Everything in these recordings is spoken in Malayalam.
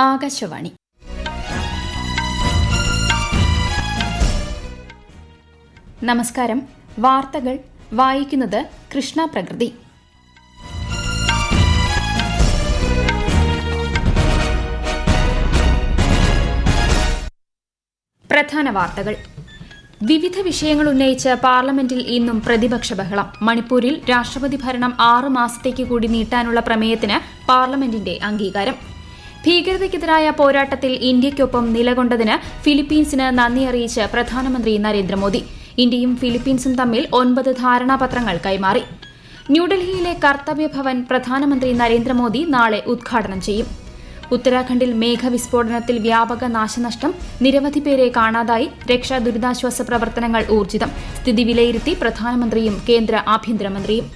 ആകാശവാണി. നമസ്കാരം. വാർത്തകൾ വായിക്കുന്നത് കൃഷ്ണ പ്രകൃതി. പ്രധാന വാർത്തകൾ. വിവിധ വിഷയങ്ങൾ ഉന്നയിച്ച് പാർലമെന്റിൽ ഇന്നും പ്രതിപക്ഷ ബഹളം. മണിപ്പൂരിൽ രാഷ്ട്രപതി ഭരണം 6 മാസത്തേക്ക് കൂടി നീട്ടാനുള്ള പ്രമേയത്തിന് പാർലമെന്റിന്റെ അംഗീകാരം. ഭീകരതയ്ക്കെതിരായ പോരാട്ടത്തിൽ ഇന്ത്യയ്ക്കൊപ്പം നിലകൊണ്ടതിന് ഫിലിപ്പീൻസിന് നന്ദി അറിയിച്ച് പ്രധാനമന്ത്രി നരേന്ദ്രമോദി. ഇന്ത്യയും ഫിലിപ്പീൻസും തമ്മിൽ 9 ധാരണാപത്രങ്ങൾ കൈമാറി. ന്യൂഡൽഹിയിലെ കർത്തവ്യ ഭവൻ പ്രധാനമന്ത്രി നരേന്ദ്രമോദി നാളെ ഉദ്ഘാടനം ചെയ്യും. ഉത്തരാഖണ്ഡിൽ മേഘവിസ്ഫോടനത്തിൽ വ്യാപക നാശനഷ്ടം, നിരവധി പേരെ കാണാതായി. രക്ഷാ ദുരിതാശ്വാസ പ്രവർത്തനങ്ങൾ ഊർജിതം. സ്ഥിതി വിലയിരുത്തി പ്രധാനമന്ത്രിയും കേന്ദ്ര ആഭ്യന്തരമന്ത്രിയും.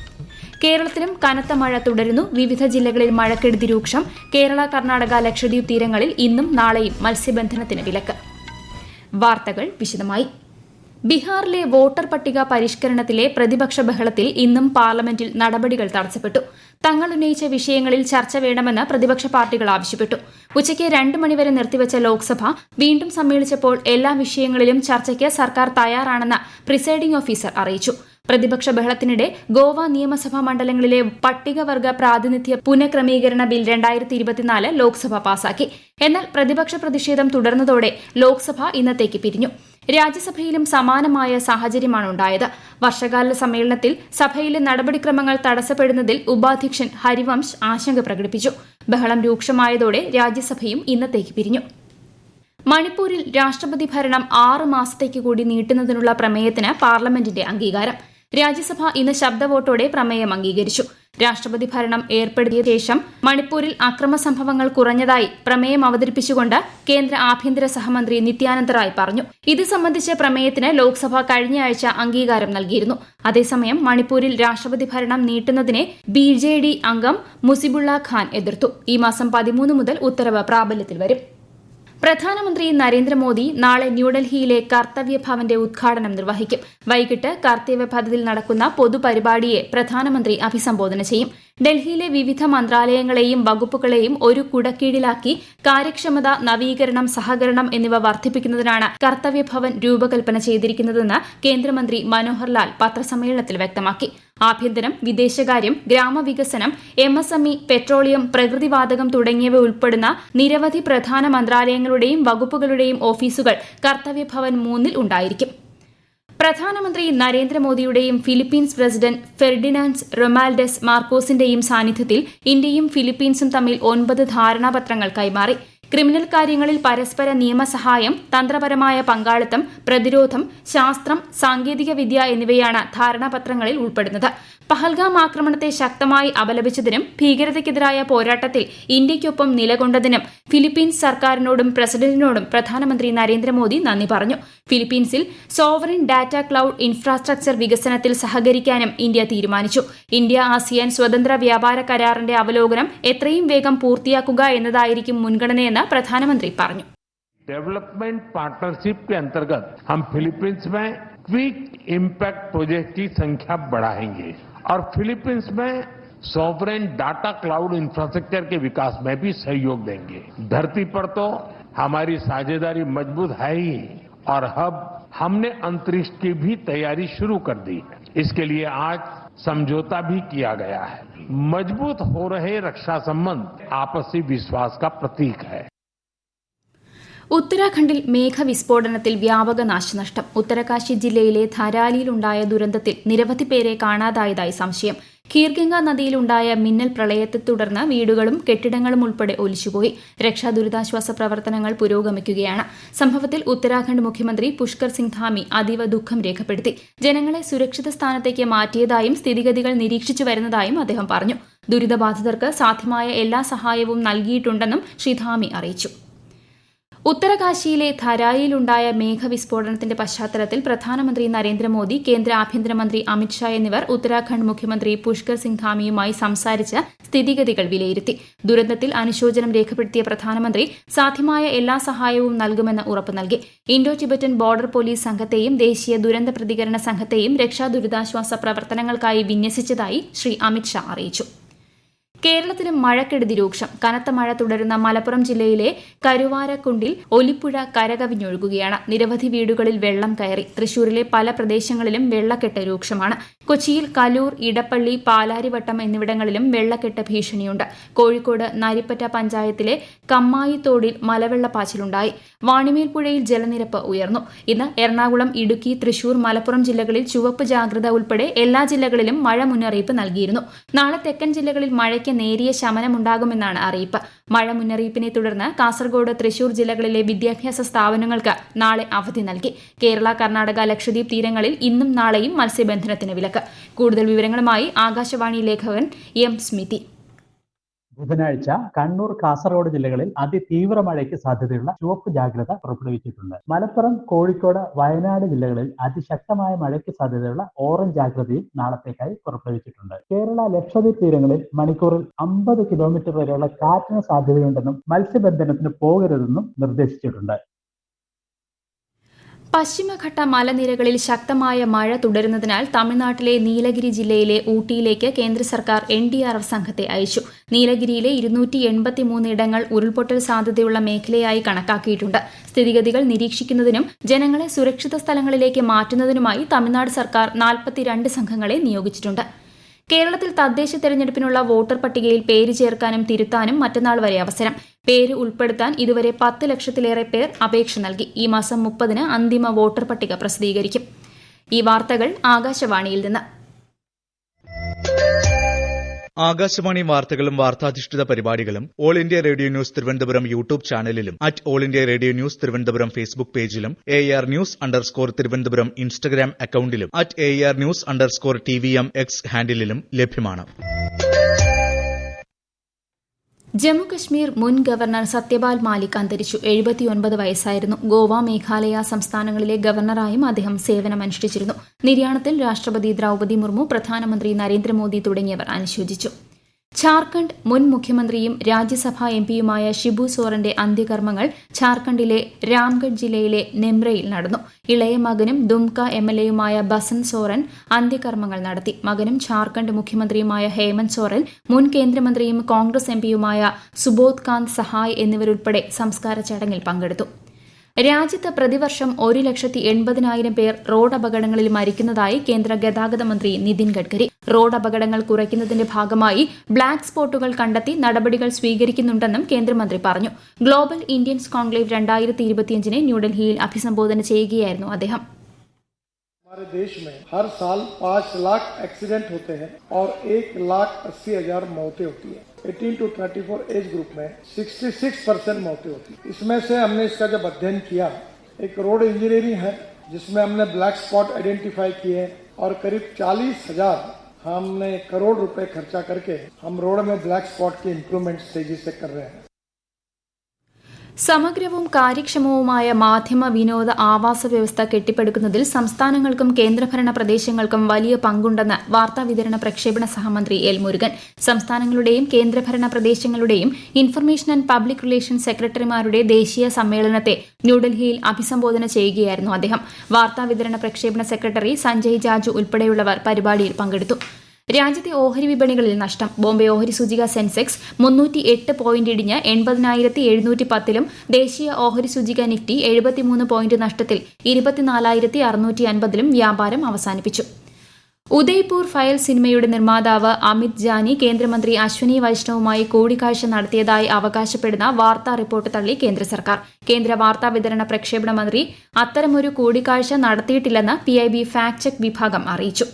കേരളത്തിലും കനത്ത മഴ തുടരുന്നു. വിവിധ ജില്ലകളിൽ മഴക്കെടുതി രൂക്ഷം. കേരള, കർണാടക, ലക്ഷദ്വീപ് തീരങ്ങളിൽ ഇന്നും നാളെയും മത്സ്യബന്ധനത്തിന് വിലക്ക്. വാർത്തകൾ വിശദമായി. ബീഹാറിലെ വോട്ടർ പട്ടിക പരിഷ്കരണത്തിലെ പ്രതിപക്ഷ ബഹളത്തിൽ ഇന്നും പാർലമെന്റിൽ നടപടികൾ തടസ്സപ്പെട്ടു. തങ്ങൾ ഉന്നയിച്ച വിഷയങ്ങളിൽ ചർച്ച വേണമെന്ന് പ്രതിപക്ഷ പാർട്ടികൾ ആവശ്യപ്പെട്ടു. ഉച്ചയ്ക്ക് 2 മണിവരെ നിർത്തിവച്ച ലോക്സഭ വീണ്ടും സമ്മേളിച്ചപ്പോൾ എല്ലാ വിഷയങ്ങളിലും ചർച്ചയ്ക്ക് സർക്കാർ തയ്യാറാണെന്ന് പ്രിസൈഡിംഗ് ഓഫീസർ അറിയിച്ചു. പ്രതിപക്ഷ ബഹളത്തിനിടെ ഗോവ നിയമസഭാ മണ്ഡലങ്ങളിലെ പട്ടികവർഗ പ്രാതിനിധ്യ പുനഃക്രമീകരണ ബിൽ 2024 ലോക്സഭ പാസാക്കി. എന്നാൽ പ്രതിപക്ഷ പ്രതിഷേധം തുടർന്നതോടെ ലോക്സഭ ഇന്നത്തേക്ക് പിരിഞ്ഞു. രാജ്യസഭയിലും സമാനമായ സാഹചര്യമാണ് ഉണ്ടായത്. വർഷകാല സമ്മേളനത്തിൽ സഭയിലെ നടപടിക്രമങ്ങൾ തടസ്സപ്പെടുന്നതിൽ ഉപാധ്യക്ഷൻ ഹരിവംശ് ആശങ്ക പ്രകടിപ്പിച്ചു. ബഹളം രൂക്ഷമായതോടെ രാജ്യസഭയും ഇന്നത്തേക്ക് പിരിഞ്ഞു. മണിപ്പൂരിൽ രാഷ്ട്രപതി ഭരണം 6 മാസത്തേക്ക് കൂടി നീട്ടുന്നതിനുള്ള പ്രമേയത്തിന് പാർലമെന്റിന്റെ അംഗീകാരം. രാജ്യസഭ ഇന്ന് ശബ്ദവോട്ടോടെ പ്രമേയം അംഗീകരിച്ചു. രാഷ്ട്രപതി ഭരണം ഏർപ്പെടുത്തിയ ശേഷം മണിപ്പൂരിൽ അക്രമ സംഭവങ്ങൾ കുറഞ്ഞതായി പ്രമേയം അവതരിപ്പിച്ചുകൊണ്ട് കേന്ദ്ര ആഭ്യന്തര സഹമന്ത്രി നിത്യാനന്ദ റായ് പറഞ്ഞു. ഇത് സംബന്ധിച്ച പ്രമേയത്തിന് ലോക്സഭ കഴിഞ്ഞയാഴ്ച അംഗീകാരം നൽകിയിരുന്നു. അതേസമയം മണിപ്പൂരിൽ രാഷ്ട്രപതി ഭരണം നീട്ടുന്നതിനെ BJD അംഗം മുസിബുള്ള ഖാൻ എതിർത്തു. ഈ മാസം 13 മുതൽ ഉത്തരവ് പ്രാബല്യത്തിൽ വരും. പ്രധാനമന്ത്രി നരേന്ദ്രമോദി നാളെ ന്യൂഡൽഹിയിലെ കർത്തവ്യ ഭവന്റെ ഉദ്ഘാടനം നിർവഹിക്കും. വൈകിട്ട് കർത്തവ്യ പഥത്തിൽ നടക്കുന്ന പൊതുപരിപാടിയെ പ്രധാനമന്ത്രി അഭിസംബോധന ചെയ്യും. ഡൽഹിയിലെ വിവിധ മന്ത്രാലയങ്ങളെയും വകുപ്പുകളെയും ഒരു കുടക്കീഴിലാക്കി കാര്യക്ഷമത, നവീകരണം, സഹകരണം എന്നിവ വർദ്ധിപ്പിക്കുന്നതിനാണ് കർത്തവ്യ ഭവൻ രൂപകൽപ്പന ചെയ്തിരിക്കുന്നതെന്ന് കേന്ദ്രമന്ത്രി മനോഹർ ലാൽ പത്രസമ്മേളനത്തിൽ വ്യക്തമാക്കി. ആഭ്യന്തരം, വിദേശകാര്യം, ഗ്രാമവികസനം, MSME, പെട്രോളിയം, പ്രകൃതിവാതകം തുടങ്ങിയവ ഉൾപ്പെടുന്ന നിരവധി പ്രധാന മന്ത്രാലയങ്ങളുടെയും വകുപ്പുകളുടെയും ഓഫീസുകൾ കർത്തവ്യ ഭവൻ 3 ഉണ്ടായിരിക്കും. പ്രധാനമന്ത്രി നരേന്ദ്രമോദിയുടെയും ഫിലിപ്പീൻസ് പ്രസിഡന്റ് ഫെർഡിനാൻഡ് റൊമാൽഡസ് മാർക്കോസിന്റെയും സാന്നിധ്യത്തിൽ ഇന്ത്യയും ഫിലിപ്പീൻസും തമ്മിൽ 9 ധാരണാപത്രങ്ങൾ കൈമാറി. ക്രിമിനൽ കാര്യങ്ങളിൽ പരസ്പര നിയമസഹായം, തന്ത്രപരമായ പങ്കാളിത്തം, പ്രതിരോധം, ശാസ്ത്രം, സാങ്കേതികവിദ്യ എന്നിവയാണ് ധാരണാപത്രങ്ങളിൽ ഉൾപ്പെടുന്നത്. പഹൽഗാം ആക്രമണത്തെ ശക്തമായി അപലപിച്ചതിനും ഭീകരതയ്ക്കെതിരായ പോരാട്ടത്തിൽ ഇന്ത്യയ്ക്കൊപ്പം നിലകൊണ്ടതിനും ഫിലിപ്പീൻസ് സർക്കാരിനോടും പ്രസിഡന്റിനോടും പ്രധാനമന്ത്രി നരേന്ദ്രമോദി നന്ദി പറഞ്ഞു. ഫിലിപ്പീൻസിൽ സോവറിൻ ഡാറ്റ ക്ലൌഡ് ഇൻഫ്രാസ്ട്രക്ചർ വികസനത്തിൽ സഹകരിക്കാനും ഇന്ത്യ തീരുമാനിച്ചു. ഇന്ത്യ ASEAN സ്വതന്ത്ര വ്യാപാര കരാറിന്റെ അവലോകനം എത്രയും വേഗം പൂർത്തിയാക്കുക എന്നതായിരിക്കും മുൻഗണനയെന്ന് പ്രധാനമന്ത്രി പറഞ്ഞു. डेवलपमेंट पार्टनरशिप के अंतर्गत हम फिलीपींस में क्विक इम्पैक्ट प्रोजेक्ट की संख्या बढ़ाएंगे और फिलीपींस में सॉवरेन डाटा क्लाउड इंफ्रास्ट्रक्चर के विकास में भी सहयोग देंगे. धरती पर तो हमारी साझेदारी मजबूत है ही और अब हमने अंतरिक्ष की भी तैयारी शुरू कर दी है. इसके लिए आज समझौता भी किया गया है. मजबूत हो रहे रक्षा संबंध आपसी विश्वास का प्रतीक है. ഉത്തരാഖണ്ഡിൽ മേഘവിസ്ഫോടനത്തിൽ വ്യാപക നാശനഷ്ടം. ഉത്തരകാശി ജില്ലയിലെ ധരാലിയിലുണ്ടായ ദുരന്തത്തിൽ നിരവധി പേരെ കാണാതായതായി സംശയം. ഖീർഗംഗ നദിയിലുണ്ടായ മിന്നൽ പ്രളയത്തെ തുടർന്ന് വീടുകളും കെട്ടിടങ്ങളും ഉൾപ്പെടെ ഒലിച്ചുപോയി. രക്ഷാ ദുരിതാശ്വാസ പ്രവർത്തനങ്ങൾ പുരോഗമിക്കുകയാണ്. സംഭവത്തിൽ ഉത്തരാഖണ്ഡ് മുഖ്യമന്ത്രി പുഷ്കർ സിംഗ് ധാമി അതീവ ദുഃഖം രേഖപ്പെടുത്തി. ജനങ്ങളെ സുരക്ഷിത സ്ഥാനത്തേക്ക് മാറ്റിയതായും സ്ഥിതിഗതികൾ നിരീക്ഷിച്ചു വരുന്നതായും അദ്ദേഹം പറഞ്ഞു. ദുരിതബാധിതർക്ക് സാധ്യമായ എല്ലാ സഹായവും നൽകിയിട്ടുണ്ടെന്നും ശ്രീ ധാമി അറിയിച്ചു. ഉത്തരകാശിയിലെ ധരായിലുണ്ടായ മേഘവിസ്ഫോടനത്തിന്റെ പശ്ചാത്തലത്തിൽ പ്രധാനമന്ത്രി നരേന്ദ്രമോദി, കേന്ദ്ര ആഭ്യന്തരമന്ത്രി അമിത്ഷാ എന്നിവർ ഉത്തരാഖണ്ഡ് മുഖ്യമന്ത്രി പുഷ്കർ സിംഗ് ധാമിയുമായി സംസാരിച്ച് സ്ഥിതിഗതികൾ വിലയിരുത്തി. ദുരന്തത്തിൽ അനുശോചനം രേഖപ്പെടുത്തിയ പ്രധാനമന്ത്രി സാധ്യമായ എല്ലാ സഹായവും നൽകുമെന്ന് ഉറപ്പു നൽകി. ഇൻഡോ ടിബറ്റൻ ബോർഡർ പോലീസ് സംഘത്തെയും ദേശീയ ദുരന്ത പ്രതികരണ സംഘത്തെയും രക്ഷാ ദുരിതാശ്വാസ പ്രവർത്തനങ്ങൾക്കായി വിന്യസിച്ചതായി ശ്രീ അമിത്ഷാ അറിയിച്ചു. കേരളത്തിലും മഴക്കെടുതി രൂക്ഷം. കനത്ത മഴ തുടരുന്ന മലപ്പുറം ജില്ലയിലെ കരുവാരക്കുണ്ടിൽ ഒലിപ്പുഴ കരകവിഞ്ഞൊഴുകുകയാണ്. നിരവധി വീടുകളിൽ വെള്ളം കയറി. തൃശൂരിലെ പല പ്രദേശങ്ങളിലും വെള്ളക്കെട്ട് രൂക്ഷമാണ്. കൊച്ചിയിൽ കലൂർ, ഇടപ്പള്ളി, പാലാരിവട്ടം എന്നിവിടങ്ങളിലും വെള്ളക്കെട്ട് ഭീഷണിയുണ്ട്. കോഴിക്കോട് നരിപ്പറ്റ പഞ്ചായത്തിലെ കമ്മായിത്തോടിൽ മലവെള്ളപ്പാച്ചിലുണ്ടായി. വാണിമേൽപ്പുഴയിൽ ജലനിരപ്പ് ഉയർന്നു. ഇന്ന് എറണാകുളം, ഇടുക്കി, തൃശൂർ, മലപ്പുറം ജില്ലകളിൽ ചുവപ്പ് ജാഗ്രത ഉൾപ്പെടെ എല്ലാ ജില്ലകളിലും മഴ മുന്നറിയിപ്പ് നൽകിയിരുന്നു. നാളെ തെക്കൻ ജില്ലകളിൽ മഴയ്ക്ക് നേരിയ ശമനമുണ്ടാകുമെന്നാണ് അറിയിപ്പ്. മഴ മുന്നറിയിപ്പിനെ തുടർന്ന് കാസർഗോഡ്, തൃശൂർ ജില്ലകളിലെ വിദ്യാഭ്യാസ സ്ഥാപനങ്ങൾക്ക് നാളെ അവധി നൽകി. കേരള, കർണാടക, ലക്ഷദ്വീപ് തീരങ്ങളിൽ ഇന്നും നാളെയും മത്സ്യബന്ധനത്തിന് വിലക്ക്. കൂടുതൽ വിവരങ്ങളുമായി ആകാശവാണി ലേഖകൻ എം സ്മിതി. ബുധനാഴ്ച കണ്ണൂർ, കാസർഗോഡ് ജില്ലകളിൽ അതിതീവ്ര മഴയ്ക്ക് സാധ്യതയുള്ള ചുവപ്പ് ജാഗ്രത പുറപ്പെടുവിച്ചിട്ടുണ്ട്. മലപ്പുറം, കോഴിക്കോട്, വയനാട് ജില്ലകളിൽ അതിശക്തമായ മഴയ്ക്ക് സാധ്യതയുള്ള ഓറഞ്ച് ജാഗ്രതയും നാളത്തേക്കായി പുറപ്പെടുവിച്ചിട്ടുണ്ട്. കേരള, ലക്ഷദ്വീപ് തീരങ്ങളിൽ മണിക്കൂറിൽ 50 കിലോമീറ്റർ വരെയുള്ള കാറ്റിന് സാധ്യതയുണ്ടെന്നും മത്സ്യബന്ധനത്തിന് പോകരുതെന്നും നിർദ്ദേശിച്ചിട്ടുണ്ട്. പശ്ചിമഘട്ട മലനിരകളിൽ ശക്തമായ മഴ തുടരുന്നതിനാൽ തമിഴ്നാട്ടിലെ നീലഗിരി ജില്ലയിലെ ഊട്ടിയിലേക്ക് കേന്ദ്ര സർക്കാർ NDRF സംഘത്തെ അയച്ചു. നീലഗിരിയിലെ 283 ഇടങ്ങൾ ഉരുൾപൊട്ടൽ സാധ്യതയുള്ള മേഖലയായി കണക്കാക്കിയിട്ടുണ്ട്. സ്ഥിതിഗതികൾ നിരീക്ഷിക്കുന്നതിനും ജനങ്ങളെ സുരക്ഷിത സ്ഥലങ്ങളിലേക്ക് മാറ്റുന്നതിനുമായി തമിഴ്നാട് സർക്കാർ 42 സംഘങ്ങളെ നിയോഗിച്ചിട്ടുണ്ട്. കേരളത്തിൽ തദ്ദേശ തെരഞ്ഞെടുപ്പിനുള്ള വോട്ടർ പട്ടികയിൽ പേര് ചേർക്കാനും തിരുത്താനും മറ്റന്നാൾ വരെ അവസരം. പേര് ഉൾപ്പെടുത്താൻ ഇതുവരെ 10 ലക്ഷത്തിലേറെ പേർ അപേക്ഷ നൽകി. ഈ മാസം 30-ന് അന്തിമ വോട്ടർ പട്ടിക പ്രസിദ്ധീകരിക്കും. ഈ വാർത്തകൾ ആകാശവാണിയിൽ നിന്ന്. ആകാശവാണി വാർത്തകളും വാർത്താധിഷ്ഠിത പരിപാടികളും all India radio news Thiruvananthapuram YouTube ചാനലിലും @all India radio news Thiruvananthapuram Facebook പേജിലും AR News_ തിരുവനന്തപുരം ഇൻസ്റ്റഗ്രാം അക്കൌണ്ടിലും @AR News_TVM X ഹാൻഡിലും ലഭ്യമാണ്. ജമ്മുകശ്മീർ മുൻ ഗവർണർ സത്യപാൽ മാലിക് അന്തരിച്ചു. 79 വയസ്സായിരുന്നു. ഗോവ, മേഘാലയ സംസ്ഥാനങ്ങളിലെ ഗവർണറായും അദ്ദേഹം സേവനമനുഷ്ഠിച്ചിരുന്നു. നിര്യാണത്തിൽ രാഷ്ട്രപതി ദ്രൌപദി മുർമു, പ്രധാനമന്ത്രി നരേന്ദ്രമോദി തുടങ്ങിയവർ അനുശോചിച്ചു. ഝാർഖണ്ഡ് മുൻ മുഖ്യമന്ത്രിയും രാജ്യസഭാ എംപിയുമായ ഷിബു സോറന്റെ അന്ത്യകർമ്മങ്ങൾ ഝാർഖണ്ഡിലെ രാംഗഡ് ജില്ലയിലെ നെമ്രയിൽ നടന്നു. ഇളയ മകനും ദുംക MLAയുമായ ബസന്ത് സോറൻ അന്ത്യകർമ്മങ്ങൾ നടത്തി. മകനും ഝാർഖണ്ഡ് മുഖ്യമന്ത്രിയുമായ ഹേമന്ത് സോറൻ, മുൻ കേന്ദ്രമന്ത്രിയും കോൺഗ്രസ് എംപിയുമായ സുബോധ് കാന്ത് സഹായ് എന്നിവരുൾപ്പെടെ സംസ്കാര ചടങ്ങിൽ പങ്കെടുത്തു. രാജ്യത്ത് പ്രതിവർഷം 1,80,000 പേർ റോഡ് അപകടങ്ങളിൽ മരിക്കുന്നതായി കേന്ദ്ര ഗതാഗത മന്ത്രി നിതിൻ ഗഡ്കരി. റോഡ് അപകടങ്ങൾ കുറയ്ക്കുന്നതിന്റെ ഭാഗമായി ബ്ലാക്ക് സ്പോട്ടുകൾ കണ്ടെത്തി നടപടികൾ സ്വീകരിക്കുന്നുണ്ടെന്നും കേന്ദ്രമന്ത്രി പറഞ്ഞു. ഗ്ലോബൽ ഇന്ത്യൻസ് കോൺക്ലേവ് 2025-നെ ന്യൂഡൽഹിയിൽ അഭിസംബോധന ചെയ്യുകയായിരുന്നു അദ്ദേഹം. हमारे देश में हर साल 5 लाख एक्सीडेंट होते हैं और 1,80,000 मौतें होती है. 18 to 34 एज ग्रुप में 66% मौतें होती है. इसमें से हमने इसका जब अध्ययन किया, एक रोड इंजीनियरिंग है जिसमें हमने ब्लैक स्पॉट आइडेंटिफाई किए और करीब 40,000 हमने करोड़ रुपए खर्चा करके हम रोड में ब्लैक स्पॉट की इम्प्रूवमेंट तेजी से कर रहे हैं. സമഗ്രവും കാര്യക്ഷമവുമായ മാധ്യമ വിനോദ ആവാസ വ്യവസ്ഥ കെട്ടിപ്പടുക്കുന്നതിൽ സംസ്ഥാനങ്ങൾക്കും കേന്ദ്രഭരണ പ്രദേശങ്ങൾക്കും വലിയ പങ്കുണ്ടെന്ന് വാർത്താവിതരണ പ്രക്ഷേപണ സഹമന്ത്രി എൽ മുരുകൻ. സംസ്ഥാനങ്ങളുടെയും കേന്ദ്രഭരണ പ്രദേശങ്ങളുടെയും ഇൻഫർമേഷൻ ആൻഡ് പബ്ലിക് റിലേഷൻസ് സെക്രട്ടറിമാരുടെ ദേശീയ സമ്മേളനത്തെ ന്യൂഡൽഹിയിൽ അഭിസംബോധന ചെയ്യുകയായിരുന്നു അദ്ദേഹം. വാർത്താവിതരണ പ്രക്ഷേപണ സെക്രട്ടറി സഞ്ജയ് ജാജു ഉൾപ്പെടെയുള്ളവർ പരിപാടിയിൽ പങ്കെടുത്തു. രാജ്യത്തെ ഓഹരി വിപണികളിൽ നഷ്ടം. ബോംബെ ഓഹരി സൂചിക സെൻസെക്സ് 308 പോയിന്റ് ഇടിഞ്ഞ് 80,710-ലും ദേശീയ ഓഹരി സൂചിക നിഫ്റ്റി 73 പോയിന്റ് നഷ്ടത്തിൽ 24,650-ലും വ്യാപാരം അവസാനിപ്പിച്ചു. ഉദയ്പൂർ ഫയൽ സിനിമയുടെ നിർമ്മാതാവ് അമിത് ജാനി കേന്ദ്രമന്ത്രി അശ്വനി വൈഷ്ണവുമായി കൂടിക്കാഴ്ച നടത്തിയതായി അവകാശപ്പെടുന്ന വാർത്താ റിപ്പോർട്ട് തള്ളി കേന്ദ്ര സർക്കാർ. കേന്ദ്ര വാർത്താ വിതരണ പ്രക്ഷേപണ മന്ത്രി അത്തരമൊരു കൂടിക്കാഴ്ച നടത്തിയിട്ടില്ലെന്ന് PIB ഫാക്ട് ചെക്ക് വിഭാഗം അറിയിച്ചു.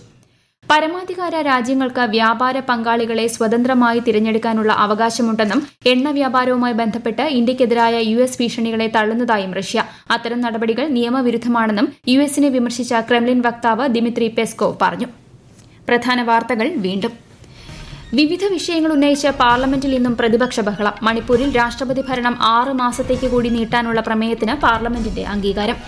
പരമാധികാര രാജ്യങ്ങൾക്ക് വ്യാപാര പങ്കാളികളെ സ്വതന്ത്രമായി തിരഞ്ഞെടുക്കാനുള്ള അവകാശമുണ്ടെന്നും എണ്ണ വ്യാപാരവുമായി ബന്ധപ്പെട്ട് ഇന്ത്യക്കെതിരായ US ഭീഷണികളെ തള്ളുന്നതായും റഷ്യ. അത്തരം നടപടികൾ നിയമവിരുദ്ധമാണെന്നും US-നെ വിമർശിച്ച ക്രെംലിൻ വക്താവ് ദിമിത്രി പെസ്കോവ് പറഞ്ഞു. പ്രധാന വാർത്തകൾ വീണ്ടും. വിവിധ വിഷയങ്ങൾ ഉന്നയിച്ച് പാർലമെന്റിൽ ഇന്നും പ്രതിപക്ഷ ബഹളം. മണിപ്പൂരിൽ രാഷ്ട്രപതി ഭരണം 6 മാസത്തേക്ക് കൂടി നീട്ടാനുള്ള പ്രമേയത്തിന് പാർലമെന്റിന്റെ അംഗീകാരം.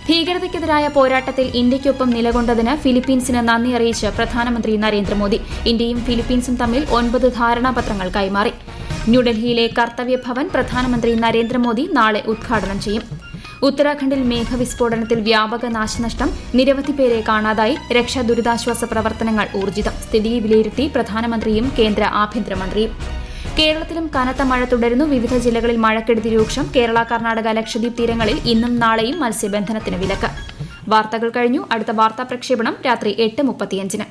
ഭീകരതയ്ക്കെതിരായ പോരാട്ടത്തിൽ ഇന്ത്യയ്ക്കൊപ്പം നിലകൊണ്ടതിന് ഫിലിപ്പീൻസിന് നന്ദി അറിയിച്ച് പ്രധാനമന്ത്രി നരേന്ദ്രമോദി. ഇന്ത്യയും ഫിലിപ്പീൻസും തമ്മിൽ 9 ധാരണാപത്രങ്ങൾ കൈമാറി. ന്യൂഡൽഹിയിലെ കർത്തവ്യ ഭവൻ പ്രധാനമന്ത്രി നരേന്ദ്രമോദി നാളെ ഉദ്ഘാടനം ചെയ്യും. ഉത്തരാഖണ്ഡിൽ മേഘവിസ്ഫോടനത്തിൽ വ്യാപക നാശനഷ്ടം, നിരവധി പേരെ കാണാതായി. രക്ഷാ ദുരിതാശ്വാസ പ്രവർത്തനങ്ങൾ ഊർജിതം. സ്ഥിതി വിലയിരുത്തി പ്രധാനമന്ത്രിയും കേന്ദ്ര ആഭ്യന്തരമന്ത്രിയും. കേരളത്തിലും കനത്ത മഴ തുടരുന്നു. വിവിധ ജില്ലകളിൽ മഴക്കെടുതി രൂക്ഷം. കേരള, കർണാടക, ലക്ഷദ്വീപ് തീരങ്ങളിൽ ഇന്നും നാളെയും മത്സ്യബന്ധനത്തിന് വിലക്ക്. വാർത്തകൾ കഴിഞ്ഞു. അടുത്ത വാർത്താ പ്രക്ഷേപണം രാത്രി 8:35.